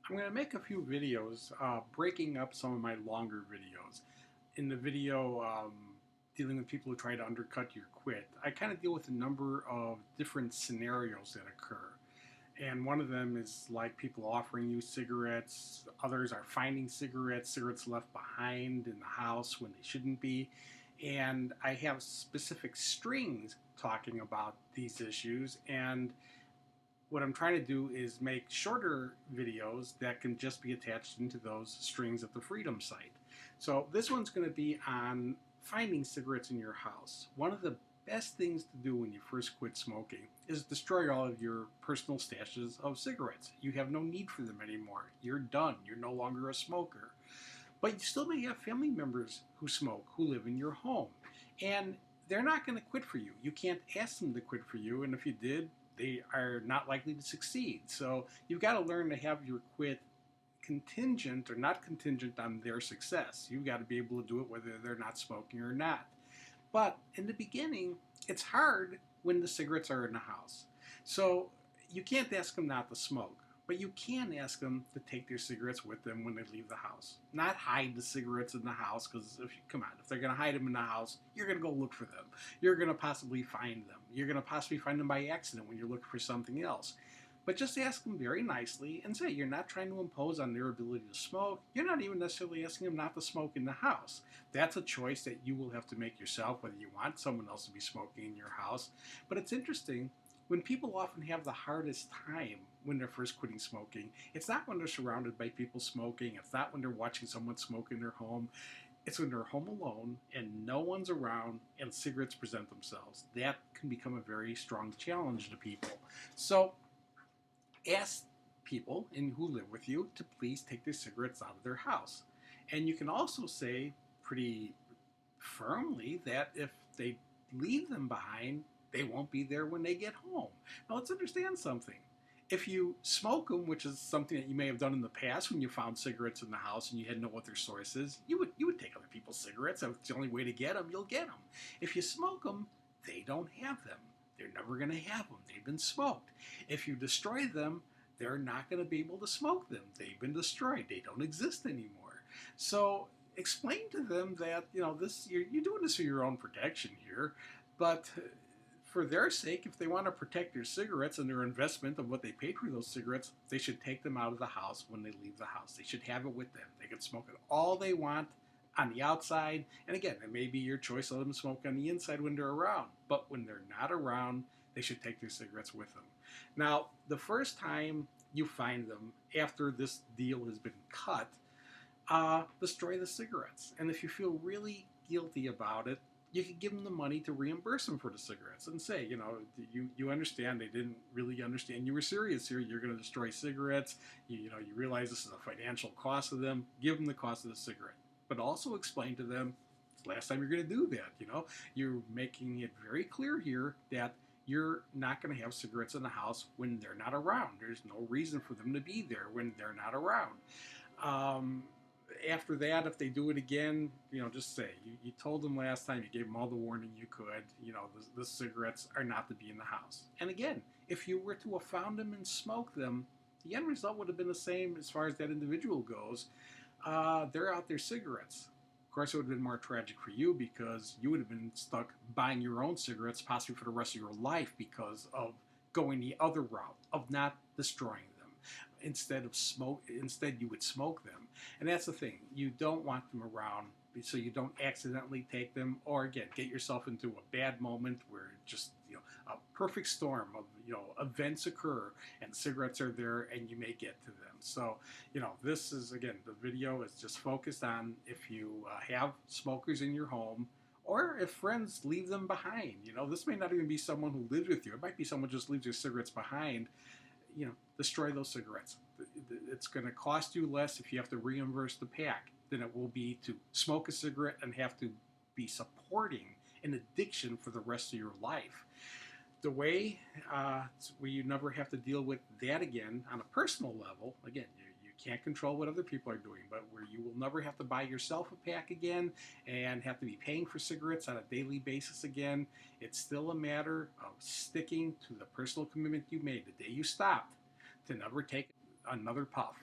I'm going to make a few videos breaking up some of my longer videos. In the video dealing with people who try to undercut your quit, I kind of deal with a number of different scenarios that occur. And one of them is like people offering you cigarettes. Others are finding cigarettes left behind in the house when they shouldn't be. And I have specific strings talking about these issues. And what I'm trying to do is make shorter videos that can just be attached into those strings at the Freedom site. So this one's going to be on finding cigarettes in your house. One of the best things to do when you first quit smoking is destroy all of your personal stashes of cigarettes. You have no need for them anymore. You're done. You're no longer a smoker. But you still may have family members who smoke, who live in your home. And they're not going to quit for you. You can't ask them to quit for you. And if you did, they are not likely to succeed. So you've got to learn to have your quit contingent or not contingent on their success. You've got to be able to do it whether they're not smoking or not. But in the beginning, it's hard when the cigarettes are in the house. So you can't ask them not to smoke, but you can ask them to take their cigarettes with them when they leave the house. Not hide the cigarettes in the house, because come on, if they're going to hide them in the house, you're going to go look for them. You're going to possibly find them. You're going to possibly find them by accident when you're looking for something else. But just ask them very nicely and say you're not trying to impose on their ability to smoke. You're not even necessarily asking them not to smoke in the house. That's a choice that you will have to make yourself, whether you want someone else to be smoking in your house. But it's interesting, when people often have the hardest time when they're first quitting smoking, it's not when they're surrounded by people smoking. It's not when they're watching someone smoke in their home. It's when they're home alone and no one's around and cigarettes present themselves. That can become a very strong challenge to people. So ask people who live with you to please take their cigarettes out of their house. And you can also say pretty firmly that if they leave them behind, they won't be there when they get home. Now let's understand something. If you smoke them, which is something that you may have done in the past when you found cigarettes in the house and you had no other sources, you would take other people's cigarettes. If it's the only way to get them, you'll get them. If you smoke them, they don't have them. They're never going to have them. They've been smoked. If you destroy them, they're not going to be able to smoke them. They've been destroyed. They don't exist anymore. So explain to them that this you're doing this for your own protection here, but for their sake, if they want to protect their cigarettes and their investment of what they paid for those cigarettes, they should take them out of the house when they leave the house. They should have it with them. They can smoke it all they want on the outside. And again, it may be your choice to let them smoke on the inside when they're around. But when they're not around, they should take their cigarettes with them. Now, the first time you find them after this deal has been cut, destroy the cigarettes. And if you feel really guilty about it, you could give them the money to reimburse them for the cigarettes and say, you understand they didn't really understand you were serious here. You're going to destroy cigarettes. You realize this is a financial cost of them. Give them the cost of the cigarette. But also explain to them, it's the last time you're going to do that. You're making it very clear here that you're not going to have cigarettes in the house when they're not around. There's no reason for them to be there when they're not around. After that, if they do it again, just say, you told them last time, you gave them all the warning you could, the cigarettes are not to be in the house. And again, if you were to have found them and smoked them, the end result would have been the same as far as that individual goes. They're out their cigarettes. Of course, it would have been more tragic for you because you would have been stuck buying your own cigarettes possibly for the rest of your life because of going the other route of not destroying them. Instead you would smoke them. And that's the thing. You don't want them around so you don't accidentally take them or, again, get yourself into a bad moment where just, a perfect storm of, events occur and cigarettes are there and you may get to them. So, this is, again, the video is just focused on if you have smokers in your home or if friends leave them behind. This may not even be someone who lives with you. It might be someone who just leaves their cigarettes behind. Destroy those cigarettes. It's going to cost you less if you have to reimburse the pack than it will be to smoke a cigarette and have to be supporting an addiction for the rest of your life. The way where you never have to deal with that again on a personal level, again, you can't control what other people are doing, but where you will never have to buy yourself a pack again and have to be paying for cigarettes on a daily basis again, it's still a matter of sticking to the personal commitment you made the day you stopped to never take another puff.